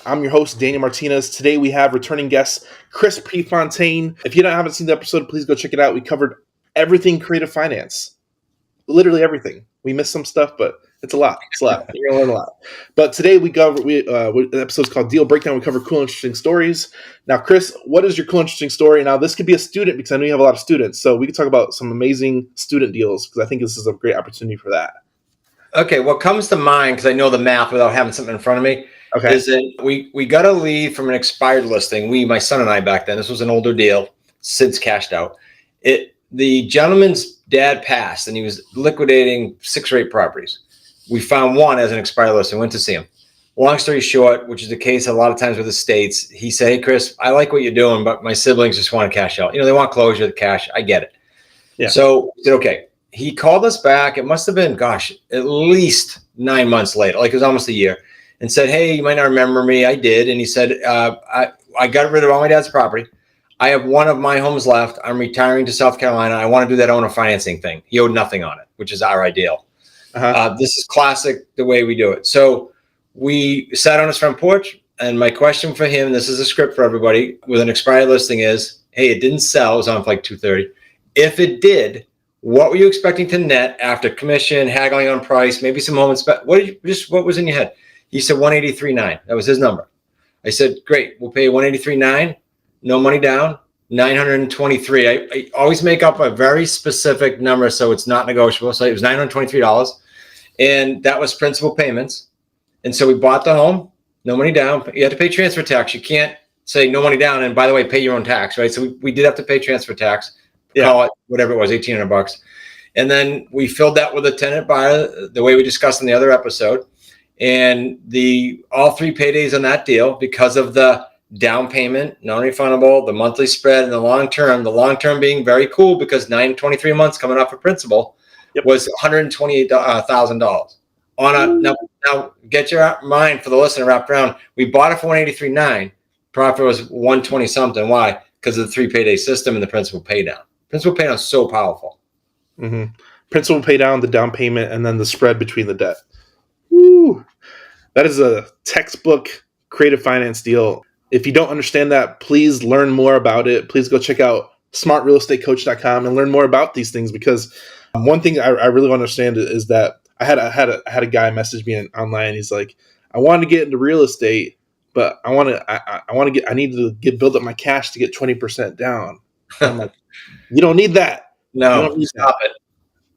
I'm your host, Daniel Martinez. Today we have returning guest, Chris Prefontaine. If you haven't seen the episode, please go check it out. We covered everything creative finance. Literally everything. We missed some stuff, but it's a lot. You're going to learn a lot. But today the episode's called Deal Breakdown. We cover cool, interesting stories. Now, Chris, what is your cool, interesting story? Now, this could be a student because I know you have a lot of students. So we can talk about some amazing student deals because I think this is a great opportunity for that. Okay, what comes to mind, because I know the math without having something in front of me, is that we got a lead from an expired listing. My son and I back then, this was an older deal, since cashed out. The gentleman's dad passed and he was liquidating 6 or 8 properties. We found one as an expired listing, went to see him. Long story short, which is the case a lot of times with estates, he said, "Hey, Chris, I like what you're doing, but my siblings just want to cash out. They want closure, the cash. I get it." Yeah. So we said, okay. He called us back. It must have been, at least 9 months later, like it was almost a year, and said, "Hey, you might not remember me." I did. And he said, I got rid of all my dad's property. I have one of my homes left. I'm retiring to South Carolina. I want to do that owner financing thing. He owed nothing on it, which is our ideal. This is classic, the way we do it. So we sat on his front porch, and my question for him, this is a script for everybody with an expired listing, is, hey, it didn't sell. It was on for like 230. If it did, what were you expecting to net after commission, haggling on price, maybe some home inspection? What was in your head? He said 183.9. That was his number. I said, great, we'll pay 183.9, no money down, 923. I always make up a very specific number so it's not negotiable. So it was $923, and that was principal payments. And so we bought the home, no money down. You had to pay transfer tax. You can't say no money down and, by the way, pay your own tax, right? So we did have to pay transfer tax. Call it whatever it was, $1,800. And then we filled that with a tenant buyer, the way we discussed in the other episode. And all 3 paydays on that deal, because of the down payment, non-refundable, the monthly spread, and the long term being very cool because 923 months coming off of principal, was $128,000. Now get your mind for the listener wrapped around. We bought it for 183.9. Profit was 120 something. Why? Because of the 3 payday system and the principal pay down. Principal pay down is so powerful. Mm-hmm. Principal pay down, the down payment, and then the spread between the debt. Woo! That is a textbook creative finance deal. If you don't understand that, please learn more about it. Please go check out smartrealestatecoach.com and learn more about these things, because one thing I really want to understand is that I had a guy message me online. He's like, I want to get into real estate, but I need to build up my cash to get 20% down. I'm like, you don't need that. No, stop it.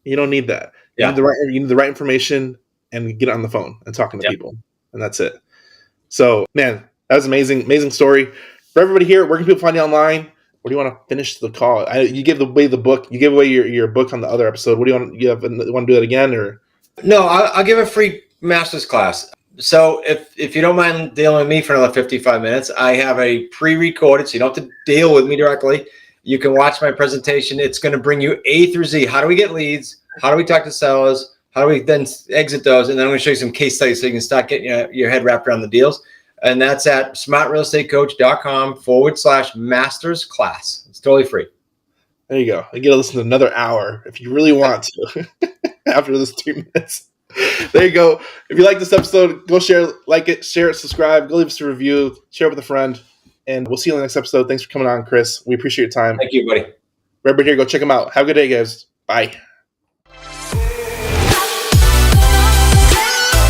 You don't need that. Yeah. You need the right information and get on the phone and talking to people, and that's it. So, man, that was amazing, amazing story. For everybody here, where can people find you online? What do you want to finish the call? You gave away the book. You gave away your book on the other episode. What do you want? You want to do that again, or? No, I'll give a free master's class. So if you don't mind dealing with me for another 55 minutes, I have a pre-recorded, so you don't have to deal with me directly. You can watch my presentation. It's going to bring you A through Z. How do we get leads? How do we talk to sellers? How do we then exit those? And then I'm going to show you some case studies so you can start getting your head wrapped around the deals. And that's at smartrealestatecoach.com/masters class. It's totally free. There you go. You get to listen to another hour if you really want to after this 2 minutes. There you go. If you like this episode, go like it, share it, subscribe, go leave us a review, share it with a friend. And we'll see you in the next episode. Thanks for coming on, Chris. We appreciate your time. Thank you, buddy. Everybody here, go check them out. Have a good day, guys. Bye.